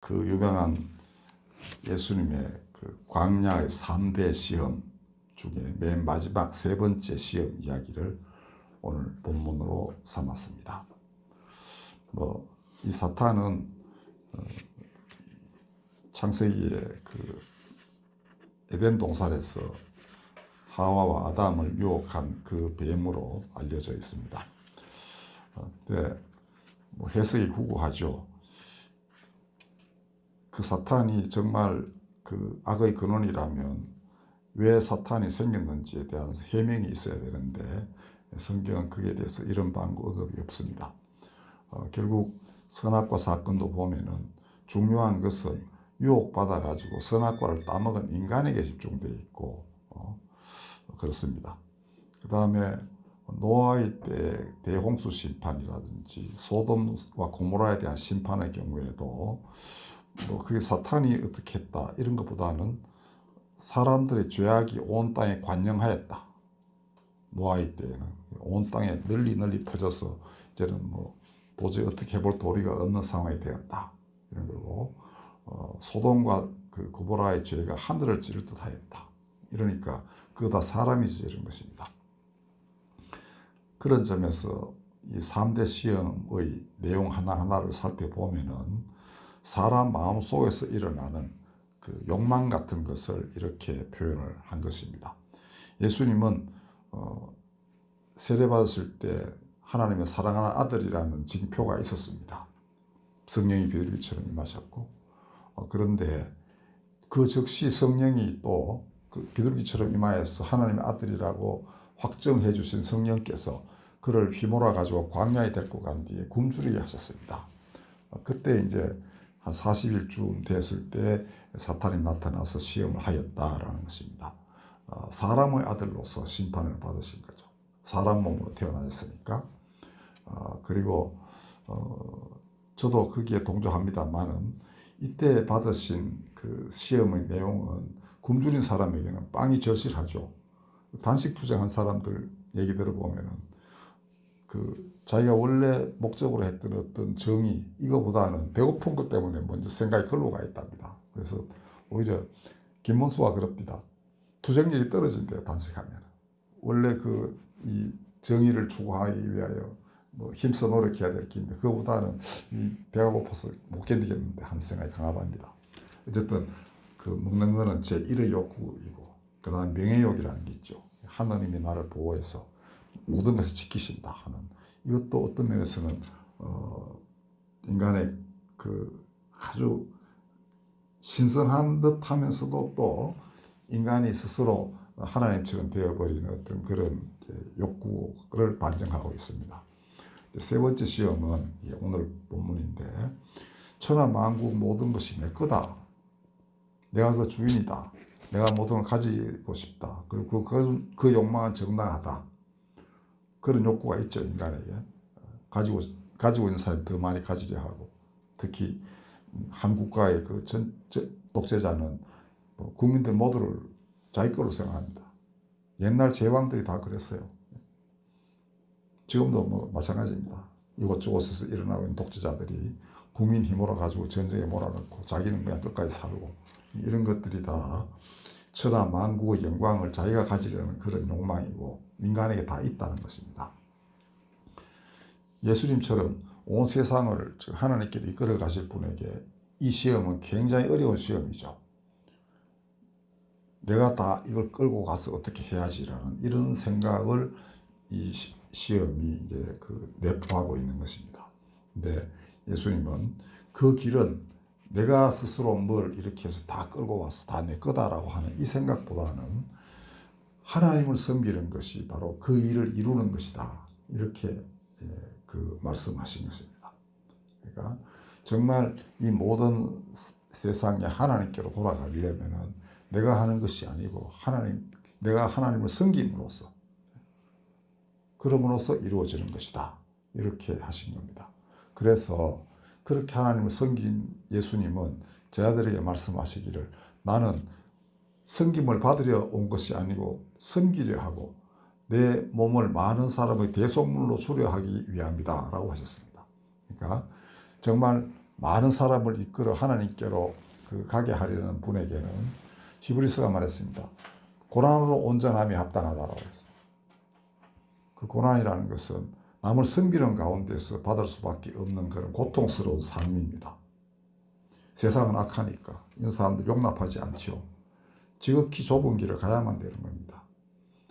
그 유명한 예수님의 그 광야의 3대 시험 중에 맨 마지막 세 번째 시험 이야기를 오늘 본문으로 삼았습니다. 이 사탄은 창세기에 그 에덴 동산에서 하와와 아담을 유혹한 그 뱀으로 알려져 있습니다. 근데 해석이 구구하죠. 그 사탄이 정말 그 악의 근원이라면 왜 사탄이 생겼는지에 대한 해명이 있어야 되는데 성경은 그에 대해서 이런 방구 언급이 없습니다. 결국 선악과 사건도 보면은 중요한 것은 유혹받아 가지고 선악과를 따먹은 인간에게 집중되어 있고 그렇습니다. 그 다음에 노아의 때 대홍수 심판이라든지 소돔과 고모라에 대한 심판의 경우에도 그게 사탄이 어떻게 했다 이런 것보다는 사람들의 죄악이 온 땅에 관영하였다. 노아의 때에는 온 땅에 널리 퍼져서 이제는 도저히 어떻게 해볼 도리가 없는 상황이 되었다 이런 거고, 소돔과 그 고모라의 죄가 하늘을 찌를 듯하였다. 이러니까 그거 다 사람이 저지른 것입니다. 그런 점에서 이 3대 시험의 내용 하나하나를 살펴보면은 사람 마음 속에서 일어나는 그 욕망 같은 것을 이렇게 표현을 한 것입니다. 예수님은 세례받았을 때 하나님의 사랑하는 아들이라는 징표가 있었습니다. 성령이 비둘기처럼 임하셨고, 그런데 그 즉시 성령이 또 그 비둘기처럼 임하여서 하나님의 아들이라고 확정해 주신 성령께서 그를 휘몰아 가지고 광야에 데리고 간 뒤에 굶주리게 하셨습니다. 그때 이제 한 40일쯤 됐을 때 사탄이 나타나서 시험을 하였다라는 것입니다. 사람의 아들로서 심판을 받으신 거죠. 사람 몸으로 태어나셨으니까. 그리고 저도 거기에 동조합니다만은 이때 받으신 그 시험의 내용은 굶주린 사람에게는 빵이 절실하죠. 단식 투쟁한 사람들 얘기 들어보면은 그 자기가 원래 목적으로 했던 어떤 정의 이거보다는 배고픈 것 때문에 먼저 생각이 걸로 가 있답니다. 그래서 오히려 김문수가 그럽니다. 투쟁력이 떨어진대요, 단식하면. 원래 이 정의를 추구하기 위하여 힘써 노력해야 될 게 있는데 그거보다는 이 배가 고파서 못 견디겠는데 하는 생각이 강하답니다. 어쨌든 그 먹는 거는 제 1의 욕구이고, 그 다음 명예욕이라는 게 있죠. 하나님이 나를 보호해서 모든 것을 지키신다 하는, 이것도 어떤 면에서는 인간의 그 아주 신선한 듯 하면서도 또 인간이 스스로 하나님처럼 되어버리는 어떤 그런 욕구를 반증하고 있습니다. 세 번째 시험은 오늘 본문인데, 천하 만국 모든 것이 내 거다. 내가 그 주인이다. 내가 모든 걸 가지고 싶다. 그리고 그 욕망은 정당하다. 그런 욕구가 있죠, 인간에게. 가지고 있는 사람이 더 많이 가지려 하고, 특히 한 국가의 그 독재자는 국민들 모두를 자기 거로 생각합니다. 옛날 제왕들이 다 그랬어요. 지금도 마찬가지입니다. 이곳저곳에서 일어나고 있는 독재자들이 국민 힘으로 가지고 전쟁에 몰아넣고 자기는 그냥 끝까지 살고, 이런 것들이 다 천하 만국의 영광을 자기가 가지려는 그런 욕망이고 인간에게 다 있다는 것입니다. 예수님처럼 온 세상을 하나님께로 이끌어 가실 분에게 이 시험은 굉장히 어려운 시험이죠. 내가 다 이걸 끌고 가서 어떻게 해야지라는 이런 생각을 이 시험이 이제 내포하고 있는 것입니다. 근데 예수님은 그 길은 내가 스스로 뭘 이렇게 해서 다 끌고 와서 다 내 거다라고 하는 이 생각보다는 하나님을 섬기는 것이 바로 그 일을 이루는 것이다. 이렇게 말씀하신 것입니다. 그러니까 정말 이 모든 세상에 하나님께로 돌아가려면은 내가 하는 것이 아니고 내가 하나님을 섬김으로써 그럼으로써 이루어지는 것이다. 이렇게 하신 겁니다. 그래서 그렇게 하나님을 섬긴 예수님은 제 아들에게 말씀하시기를, 나는 섬김을 받으려 온 것이 아니고 섬기려 하고 내 몸을 많은 사람의 대속물로 주려 하기 위함이다 라고 하셨습니다. 그러니까 정말 많은 사람을 이끌어 하나님께로 가게 하려는 분에게는 히브리서가 말했습니다. 고난으로 온전함이 합당하다라고 했어요. 그 고난이라는 것은 남을 섬기는 가운데서 받을 수밖에 없는 그런 고통스러운 삶입니다. 세상은 악하니까 이런 사람들 용납하지 않죠. 지극히 좁은 길을 가야만 되는 겁니다.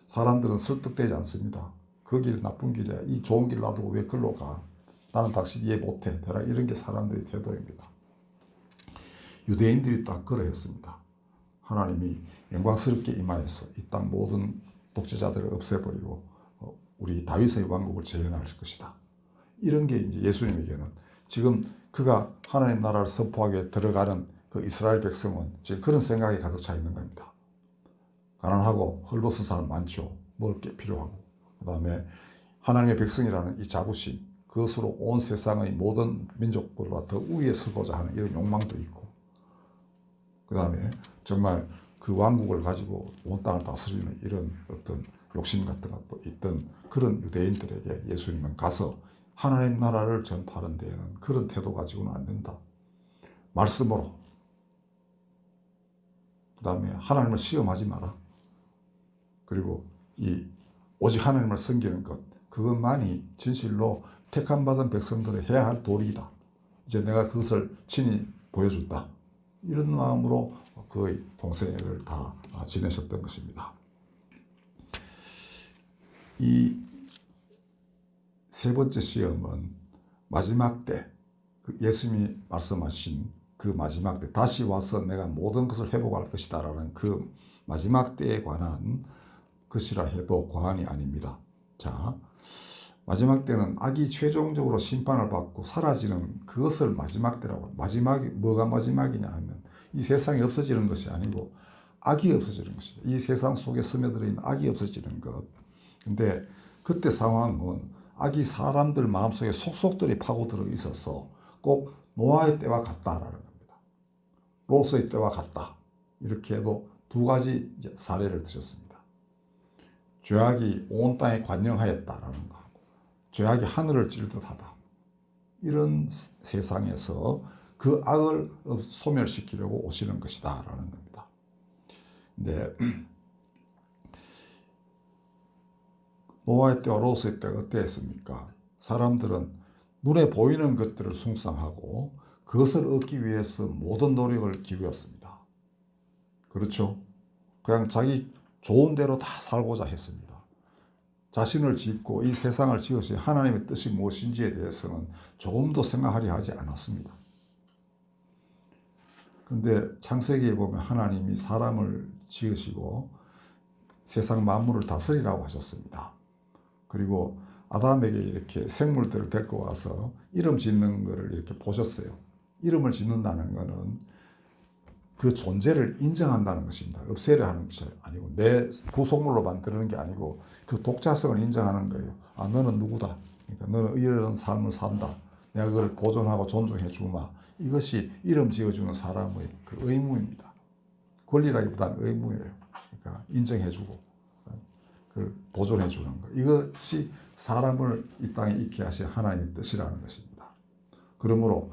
사람들은 설득되지 않습니다. 그 길 나쁜 길이야. 이 좋은 길 놔두고 왜 글로 가? 나는 당신 이해 못해. 이런 게 사람들의 태도입니다. 유대인들이 딱 그러했습니다. 하나님이 영광스럽게 임하여서 이 땅 모든 독재자들을 없애버리고 우리 다윗의 왕국을 재현할 것이다. 이런 게 이제 예수님에게는 지금 그가 하나님 나라를 선포하게 들어가는 그 이스라엘 백성은 지금 그런 생각이 가득 차 있는 겁니다. 가난하고 헐벗은 사람 많죠. 먹을 게 필요하고. 그 다음에 하나님의 백성이라는 이 자부심, 그것으로 온 세상의 모든 민족보다 더 위에 서고자 하는 이런 욕망도 있고, 그 다음에 정말 그 왕국을 가지고 온 땅을 다스리는 이런 어떤 욕심 같은 것도 있던 그런 유대인들에게 예수님은 가서 하나님 나라를 전파하는 데에는 그런 태도 가지고는 안 된다. 말씀으로. 그 다음에 하나님을 시험하지 마라. 그리고 오직 하나님을 섬기는 것, 그것만이 진실로 택함받은 백성들이 해야 할 도리이다. 이제 내가 그것을 친히 보여준다. 이런 마음으로 거의 공생애를 다 지내셨던 것입니다. 이 세 번째 시험은 마지막 때, 예수님이 말씀하신 그 마지막 때, 다시 와서 내가 모든 것을 회복할 것이다 라는 그 마지막 때에 관한 것이라 해도 과언이 아닙니다. 자, 마지막 때는 악이 최종적으로 심판을 받고 사라지는 그것을 마지막 때라고. 마지막이 뭐가 마지막이냐 하면 이 세상이 없어지는 것이 아니고 악이 없어지는 것입니다. 이 세상 속에 스며들어 있는 악이 없어지는 것. 근데 그때 상황은 악이 사람들 마음속에 속속들이 파고들어 있어서 꼭 노아의 때와 같다라는 겁니다. 롯의 때와 같다. 이렇게 해도 두 가지 사례를 드셨습니다. 죄악이 온 땅에 관영하였다라는 거하고 죄악이 하늘을 찔듯하다. 이런 세상에서 그 악을 소멸시키려고 오시는 것이다 라는 겁니다. 근데 노아의 때와 롯의 때가 어땠습니까? 사람들은 눈에 보이는 것들을 숭상하고 그것을 얻기 위해서 모든 노력을 기울였습니다. 그렇죠? 그냥 자기 좋은 대로 다 살고자 했습니다. 자신을 짓고 이 세상을 지으신 하나님의 뜻이 무엇인지에 대해서는 조금도 생각하려 하지 않았습니다. 그런데 창세기에 보면 하나님이 사람을 지으시고 세상 만물을 다스리라고 하셨습니다. 그리고 아담에게 이렇게 생물들을 데리고 와서 이름 짓는 것을 이렇게 보셨어요. 이름을 짓는다는 것은 그 존재를 인정한다는 것입니다. 없애려 하는 것이 아니고 내 부속물로 만드는 게 아니고 그 독자성을 인정하는 거예요. 아, 너는 누구다. 그러니까 너는 이런 삶을 산다. 내가 그걸 보존하고 존중해 주마. 이것이 이름 지어주는 사람의 그 의무입니다. 권리라기보다는 의무예요. 그러니까 인정해 주고 그걸 보존해 주는 것. 이것이 사람을 이 땅에 있게 하신 하나님의 뜻이라는 것입니다. 그러므로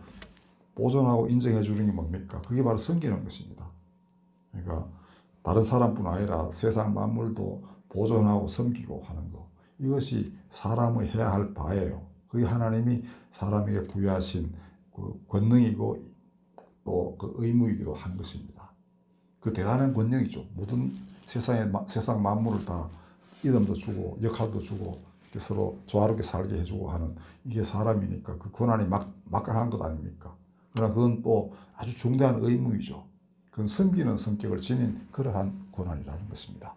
보존하고 인정해 주는 게 뭡니까? 그게 바로 섬기는 것입니다. 그러니까 다른 사람뿐 아니라 세상 만물도 보존하고 섬기고 하는 것. 이것이 사람의 해야 할 바예요. 그게 하나님이 사람에게 부여하신 그 권능이고 또 그 의무이기도 한 것입니다. 그 대단한 권능이죠. 모든 세상 만물을 다 이름도 주고 역할도 주고 서로 조화롭게 살게 해주고 하는 이게 사람이니까 그 권한이 막강한 것 아닙니까? 그러나 그건 또 아주 중대한 의무이죠. 그건 섬기는 성격을 지닌 그러한 권한이라는 것입니다.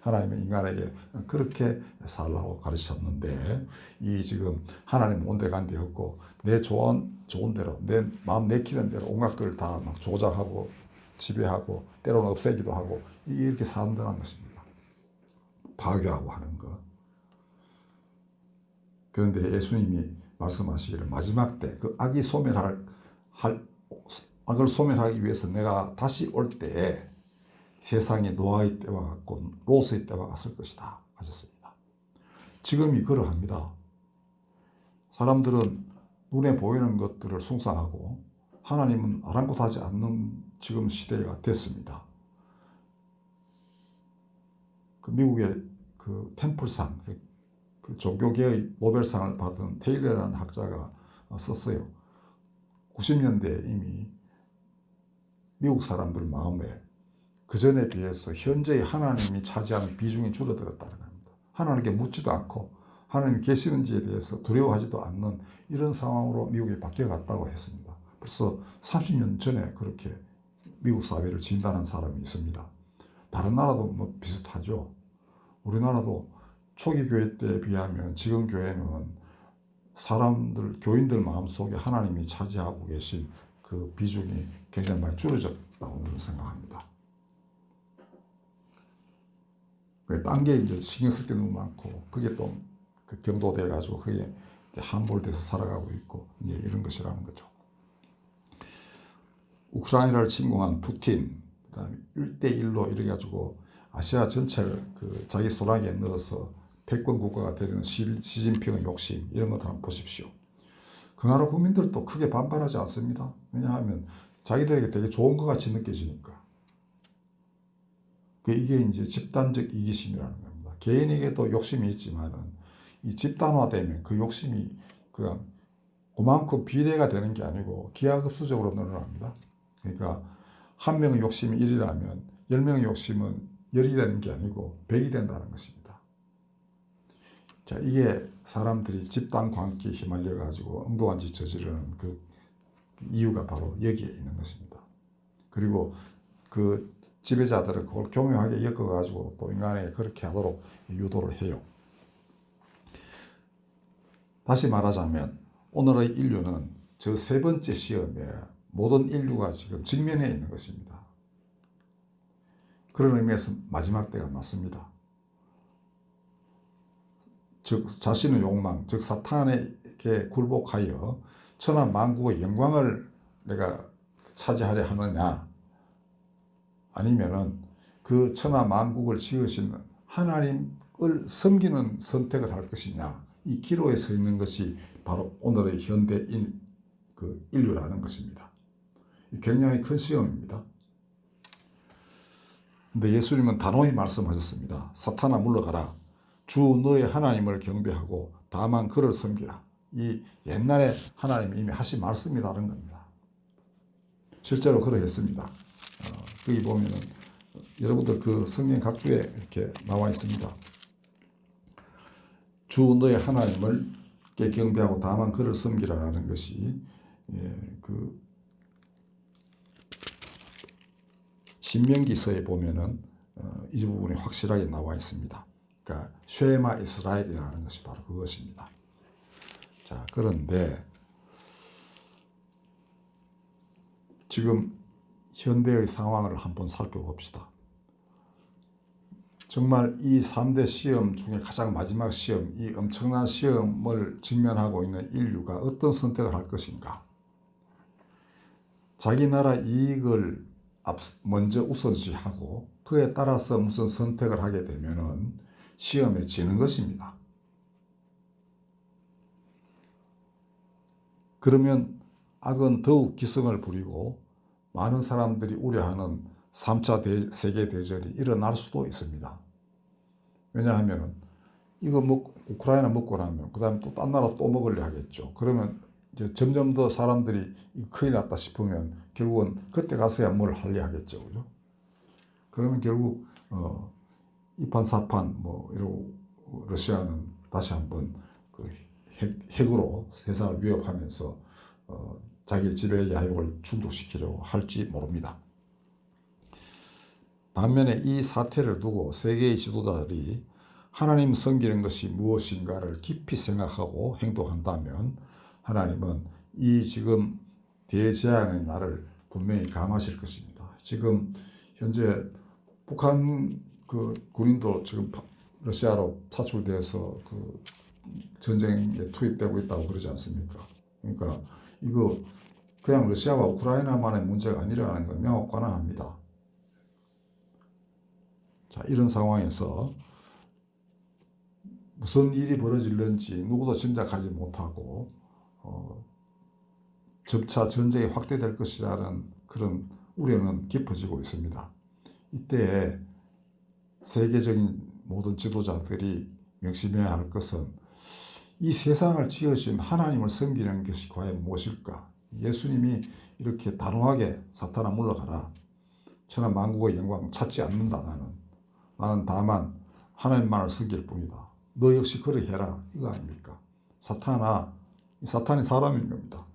하나님은 인간에게 그렇게 살라고 가르쳤는데 이 지금 하나님 온데간데 없고 내 좋은 대로 내 마음 내키는 대로 온갖 걸 다 막 조작하고 지배하고 때로는 없애기도 하고 이게 이렇게 산다는 것입니다. 파괴하고 하는 것. 그런데 예수님이 말씀하시기를 마지막 때 그 악을 소멸하기 위해서 내가 다시 올 때에 세상이 노아의 때와 같고 롯의 때와 같을 것이다 하셨습니다. 지금이 그러합니다. 사람들은 눈에 보이는 것들을 숭상하고 하나님은 아랑곳하지 않는 지금 시대가 됐습니다. 그 미국의 그 템플상, 그 종교계의 노벨상을 받은 테일러라는 학자가 썼어요. 90년대에 이미 미국 사람들 마음에 그전에 비해서 현재의 하나님이 차지하는 비중이 줄어들었다는 겁니다. 하나님께 묻지도 않고 하나님이 계시는지에 대해서 두려워하지도 않는 이런 상황으로 미국이 바뀌어갔다고 했습니다. 벌써 30년 전에 그렇게 미국 사회를 진단한 사람이 있습니다. 다른 나라도 뭐 비슷하죠. 우리나라도 초기 교회 때에 비하면 지금 교회는 사람들, 교인들 마음속에 하나님이 차지하고 계신 그 비중이 굉장히 많이 줄어졌다고 저는 생각합니다. 딴 게 이제 신경 쓸 게 너무 많고, 그게 또 경도돼가지고 그게 함몰돼서 살아가고 있고, 이제 이런 것이라는 거죠. 우크라이나를 침공한 푸틴, 그 다음에 1대1로 이래가지고 아시아 전체를 그 자기 손아귀에 넣어서 패권 국가가 되려는 시진핑의 욕심, 이런 것들 한번 보십시오. 그 나라 국민들도 크게 반발하지 않습니다. 왜냐하면 자기들에게 되게 좋은 것 같이 느껴지니까. 이게 이제 집단적 이기심이라는 겁니다. 개인에게도 욕심이 있지만은 이 집단화되면 그 욕심이 그냥 그만큼 비례가 되는 게 아니고 기하급수적으로 늘어납니다. 그러니까 한 명의 욕심이 1이라면 10명의 욕심은 10이 되는 게 아니고 100이 된다는 것입니다. 자, 이게 사람들이 집단 광기에 휘말려 가지고 엉뚱한 짓 저지르는 그 이유가 바로 여기에 있는 것입니다. 그리고 그 지배자들은 그걸 교묘하게 엮어 가지고 또 인간에게 그렇게 하도록 유도를 해요. 다시 말하자면 오늘의 인류는 저 세 번째 시험에 모든 인류가 지금 직면해 있는 것입니다. 그런 의미에서 마지막 때가 맞습니다. 즉 자신의 욕망, 즉 사탄에게 굴복하여 천하 만국의 영광을 내가 차지하려 하느냐, 아니면은 그 천하 만국을 지으신 하나님을 섬기는 선택을 할 것이냐, 이 기로에 서 있는 것이 바로 오늘의 현대인 그 인류라는 것입니다. 굉장히 큰 시험입니다. 근데 예수님은 단호히 말씀하셨습니다. 사탄아 물러가라. 주 너의 하나님을 경배하고 다만 그를 섬기라. 이 옛날에 하나님이 이미 하신 말씀이라는 겁니다. 실제로 그러했습니다. 거기 보면은 여러분들 그 성경 각주에 이렇게 나와 있습니다. 주 너의 하나님을 경배하고 다만 그를 섬기라라는 것이 그 신명기서에 보면은 이 부분이 확실하게 나와 있습니다. 그러니까 쉐마 이스라엘이라는 것이 바로 그것입니다. 자, 그런데 지금 현대의 상황을 한번 살펴봅시다. 정말 이 3대 시험 중에 가장 마지막 시험, 이 엄청난 시험을 직면하고 있는 인류가 어떤 선택을 할 것인가? 자기 나라 이익을 먼저 우선시하고 그에 따라서 무슨 선택을 하게 되면은 시험에 지는 것입니다. 그러면 악은 더욱 기승을 부리고 많은 사람들이 우려하는 3차 세계대전이 일어날 수도 있습니다. 왜냐하면 이거 우크라이나 먹고 나면 그 다음에 또 딴 나라 또 먹으려 하겠죠. 그러면 이제 점점 더 사람들이 큰일 났다 싶으면 결국은 그때 가서야 뭘 하려 하겠죠. 그죠? 그러면 결국 이판사판 이러고 러시아는 다시 한번 그 핵으로 세상을 위협하면서 자기 지배 야욕을 충족시키려고 할지 모릅니다. 반면에 이 사태를 두고 세계의 지도자들이 하나님 섬기는 것이 무엇인가를 깊이 생각하고 행동한다면 하나님은 이 지금 대재앙의 날을 분명히 감하실 것입니다. 지금 현재 북한 그 군인도 지금 러시아로 차출돼서 그 전쟁에 투입되고 있다고 그러지 않습니까? 그러니까 이거 그냥 러시아와 우크라이나만의 문제가 아니라는 걸 명확관화합니다. 자, 이런 상황에서 무슨 일이 벌어질는지 누구도 짐작하지 못하고 점차 전쟁이 확대될 것이라는 그런 우려는 깊어지고 있습니다. 이때 세계적인 모든 지도자들이 명심해야 할 것은 이 세상을 지으신 하나님을 섬기는 것이 과연 무엇일까? 예수님이 이렇게 단호하게 사탄아 물러가라. 천하 만국의 영광 찾지 않는다. 나는 다만 하나님만을 섬길 뿐이다. 너 역시 그러해라. 이거 아닙니까? 사탄이 사람인 겁니다.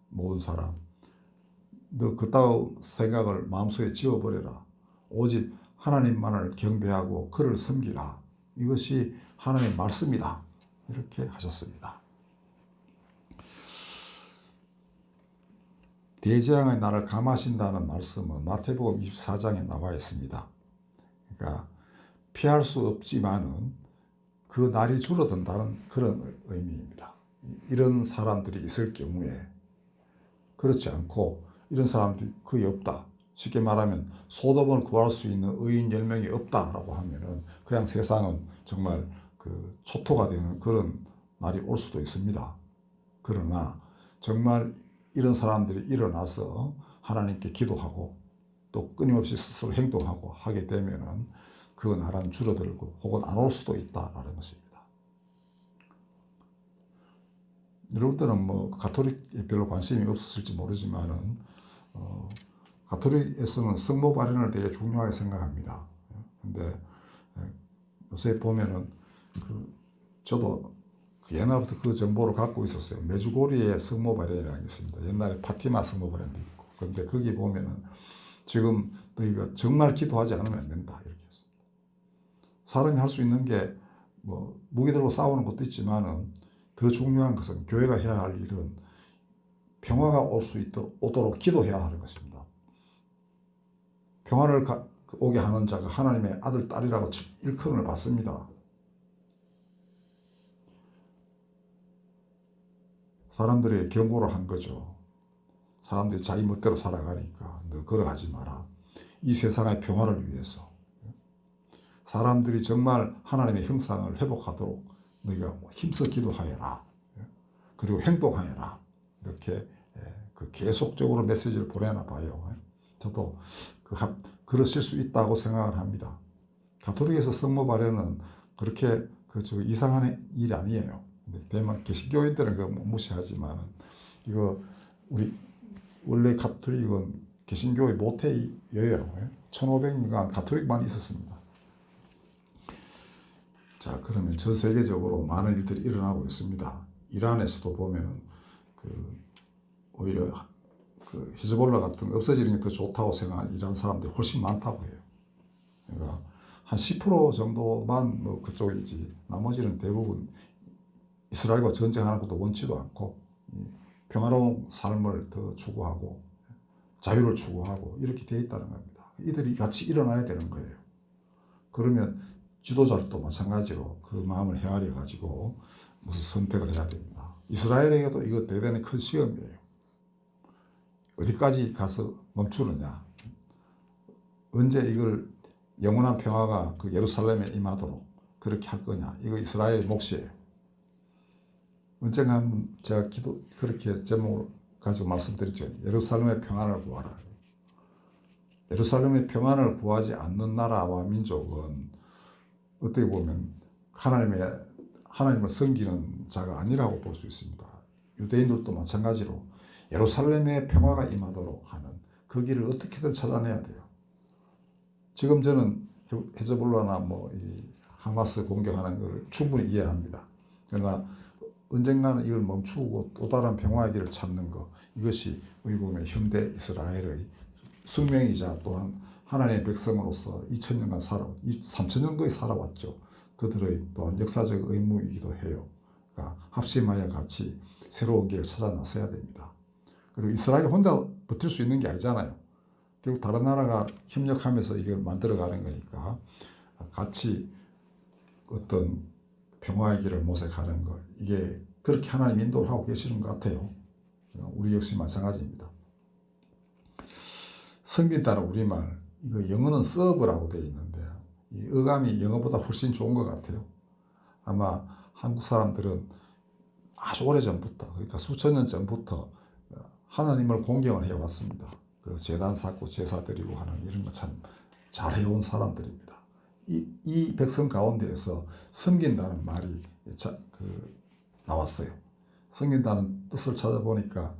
모든 사람. 너 그따위 생각을 마음속에 지워버려라. 오직 하나님만을 경배하고 그를 섬기라. 이것이 하나님의 말씀이다. 이렇게 하셨습니다. 대재앙의 날을 감하신다는 말씀은 마태복음 24장에 나와 있습니다. 그러니까 피할 수 없지만은 그 날이 줄어든다는 그런 의미입니다. 이런 사람들이 있을 경우에, 그렇지 않고 이런 사람들이 거의 없다. 쉽게 말하면 소돔을 구할 수 있는 의인 10명이 없다라고 하면은 그냥 세상은 정말 그 초토가 되는 그런 날이 올 수도 있습니다. 그러나 정말 이런 사람들이 일어나서 하나님께 기도하고 또 끊임없이 스스로 행동하고 하게 되면은 그 날은 줄어들고 혹은 안 올 수도 있다라는 것입니다. 여러분들은 뭐 가톨릭에 별로 관심이 없었을지 모르지만은 가톨릭에서는 성모 발연을 되게 중요하게 생각합니다. 근데 요새 보면은 저도 옛날부터 그 정보를 갖고 있었어요. 메주고리에 성모 발연이라는 게 있습니다. 옛날에 파티마 성모 발연도 있고. 근데 거기 보면은 지금 너희가 정말 기도하지 않으면 안 된다. 이렇게 했습니다. 사람이 할 수 있는 게 뭐 무기 들고 싸우는 것도 있지만은 더 중요한 것은 교회가 해야 할 일은 평화가 올 수 오도록 기도해야 하는 것입니다. 평화를 오게 하는 자가 하나님의 아들, 딸이라고 일컬음을 받습니다. 사람들이 경고를 한 거죠. 사람들이 자기 멋대로 살아가니까 너 걸어가지 마라. 이 세상의 평화를 위해서. 사람들이 정말 하나님의 형상을 회복하도록 너희가 힘써 기도하여라. 그리고 행동하여라. 이렇게 계속적으로 메시지를 보내나 봐요. 저도 그러실 수 있다고 생각을 합니다. 가톨릭에서 성모 발연은 그렇게 이상한 일이 아니에요. 대만 개신교인들은 그거 무시하지만 이거 우리 원래 가톨릭은 개신교의 모태예요. 1500년간 가톨릭만 있었습니다. 자, 그러면 전 세계적으로 많은 일들이 일어나고 있습니다. 이란에서도 보면은 오히려 히즈볼라 같은 거 없어지는 게 더 좋다고 생각하는 이란 사람들이 훨씬 많다고 해요. 그러니까 한 10% 정도만 뭐 그쪽이지 나머지는 대부분 이스라엘과 전쟁하는 것도 원치도 않고 평화로운 삶을 더 추구하고 자유를 추구하고 이렇게 되어 있다는 겁니다. 이들이 같이 일어나야 되는 거예요. 그러면 지도자도 마찬가지로 그 마음을 헤아려 가지고 무슨 선택을 해야 됩니다. 이스라엘에게도 이거 대단히 큰 시험이에요. 어디까지 가서 멈추느냐. 언제 이걸 영원한 평화가 그 예루살렘에 임하도록 그렇게 할 거냐. 이거 이스라엘의 몫이에요. 언젠가 제가 그렇게 제목을 가지고 말씀드렸죠. 예루살렘의 평안을 구하라. 예루살렘의 평안을 구하지 않는 나라와 민족은 어떻게 보면 하나님을 섬기는 자가 아니라고 볼 수 있습니다. 유대인들도 마찬가지로 예루살렘의 평화가 임하도록 하는 그 길을 어떻게든 찾아내야 돼요. 지금 저는 헤즈볼라나 이 하마스 공격하는 걸 충분히 이해합니다. 그러나 언젠가는 이걸 멈추고 또 다른 평화의 길을 찾는 것, 이것이 우리 보면 현대 이스라엘의 숙명이자 또한 하나님의 백성으로서 2000년간 3000년 거의 살아왔죠. 그들의 또한 역사적 의무이기도 해요. 그러니까 합심하여 같이 새로운 길을 찾아 나서야 됩니다. 그리고 이스라엘 혼자 버틸 수 있는 게 아니잖아요. 결국 다른 나라가 협력하면서 이걸 만들어가는 거니까 같이 어떤 평화의 길을 모색하는 것, 이게 그렇게 하나님 인도를 하고 계시는 것 같아요. 우리 역시 마찬가지입니다. 성빈다는 우리말, 이거 영어는 서브라고 되어 있는데 이 어감이 영어보다 훨씬 좋은 것 같아요. 아마 한국 사람들은 아주 오래전부터, 그러니까 수천 년 전부터 하나님을 공경을 해왔습니다. 그 재단 쌓고 제사 드리고 하는 이런 거 참 잘해온 사람들입니다. 이 백성 가운데에서 섬긴다는 말이 나왔어요. 섬긴다는 뜻을 찾아보니까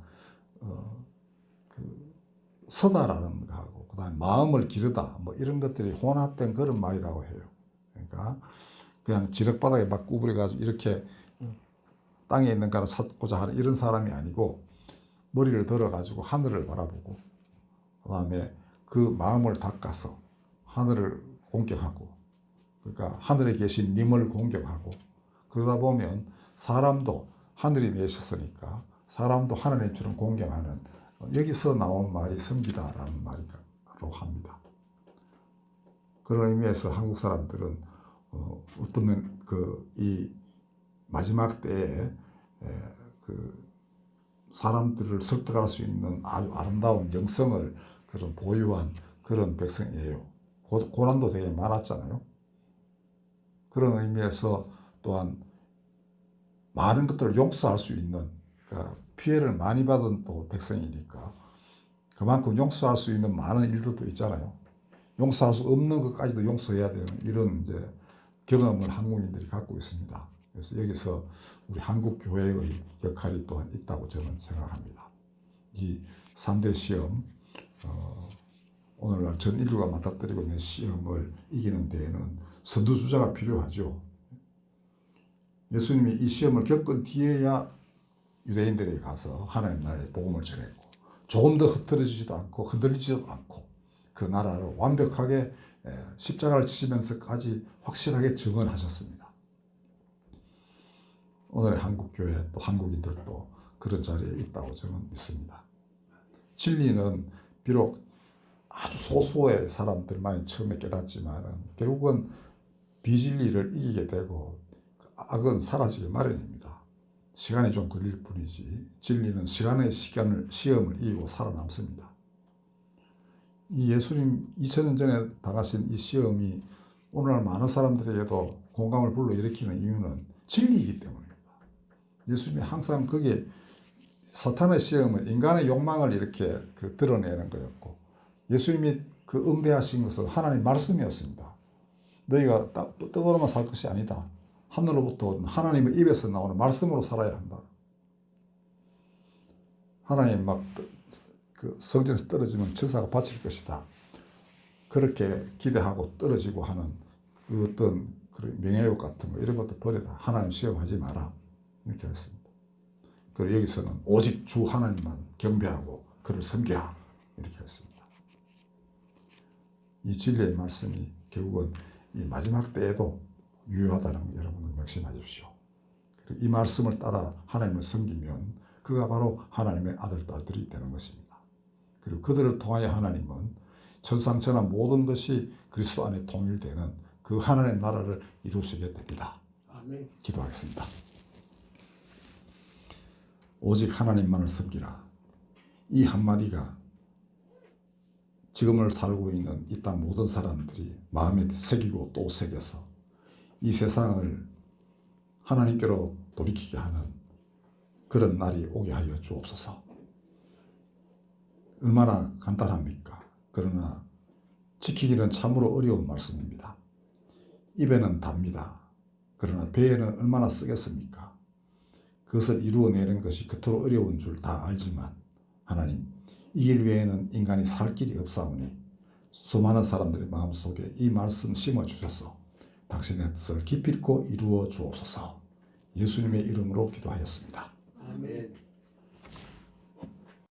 서다라는 거하고 그다음에 마음을 기르다 뭐 이런 것들이 혼합된 그런 말이라고 해요. 그러니까 그냥 지륵바닥에 막 구부려가지고 이렇게 땅에 있는 거를 찾고자 하는 이런 사람이 아니고 머리를 들어가지고 하늘을 바라보고 그다음에 그 마음을 닦아서 하늘을 공경하고 그러니까 하늘에 계신 님을 공경하고 그러다 보면 사람도 하늘이 내셨으니까 사람도 하나님처럼 공경하는 여기서 나온 말이 섬기다라는 말이라고 합니다. 그런 의미에서 한국 사람들은 어쩌면 이 마지막 때에 사람들을 설득할 수 있는 아주 아름다운 영성을 그런 보유한 그런 백성이에요. 고난도 되게 많았잖아요. 그런 의미에서 또한 많은 것들을 용서할 수 있는 그러니까 피해를 많이 받은 또 백성이니까 그만큼 용서할 수 있는 많은 일들도 있잖아요. 용서할 수 없는 것까지도 용서해야 되는 이런 이제 경험을 한국인들이 갖고 있습니다. 그래서 여기서 우리 한국 교회의 역할이 또한 있다고 저는 생각합니다. 이 3대 시험, 오늘날 전 인류가 맞닥뜨리고 있는 시험을 이기는 데에는 선두주자가 필요하죠. 예수님이 이 시험을 겪은 뒤에야 유대인들에게 가서 하나님 나라의 복음을 전했고 조금 더 흐트러지지도 않고 흔들리지도 않고 그 나라를 완벽하게 십자가를 지시면서까지 확실하게 증언하셨습니다. 오늘의 한국교회 또 한국인들도 그런 자리에 있다고 저는 믿습니다. 진리는 비록 아주 소수의 사람들만이 처음에 깨닫지만 결국은 비진리를 이기게 되고 악은 사라지기 마련입니다. 시간이 좀 걸릴 뿐이지 진리는 시험을 이기고 살아남습니다. 이 예수님 2000년 전에 당하신 이 시험이 오늘날 많은 사람들에게도 공감을 불러일으키는 이유는 진리이기 때문입니다. 예수님이 항상 거기에 사탄의 시험은 인간의 욕망을 이렇게 드러내는 거였고 예수님이 응대하신 것은 하나님의 말씀이었습니다. 너희가 떡으로만 살 것이 아니다. 하늘로부터 하나님의 입에서 나오는 말씀으로 살아야 한다. 하나님 성전에서 떨어지면 천사가 바칠 것이다. 그렇게 기대하고 떨어지고 하는 그 어떤 명예욕 같은 거 이런 것도 버려라. 하나님 시험하지 마라. 이렇게 했습니다. 그리고 여기서는 오직 주 하나님만 경배하고 그를 섬기라. 이렇게 했습니다. 이 진리의 말씀이 결국은 이 마지막 때에도 유효하다는 거 여러분들 명심하십시오. 그리고 이 말씀을 따라 하나님을 섬기면 그가 바로 하나님의 아들, 딸들이 되는 것입니다. 그리고 그들을 통하여 하나님은 천상천하 모든 것이 그리스도 안에 통일되는 그 하나님의 나라를 이루시게 됩니다. 아멘. 기도하겠습니다. 오직 하나님만을 섬기라. 이 한마디가 지금을 살고 있는 이 땅 모든 사람들이 마음에 새기고 또 새겨서 이 세상을 하나님께로 돌이키게 하는 그런 날이 오게 하여 주옵소서. 얼마나 간단합니까? 그러나 지키기는 참으로 어려운 말씀입니다. 입에는 답니다. 그러나 배에는 얼마나 쓰겠습니까? 그것을 이루어내는 것이 그토록 어려운 줄 다 알지만 하나님, 이 길 외에는 인간이 살 길이 없사오니 수많은 사람들의 마음속에 이 말씀 심어주셔서 당신의 뜻을 기필코 이루어 주옵소서. 예수님의 이름으로 기도하였습니다. 아멘.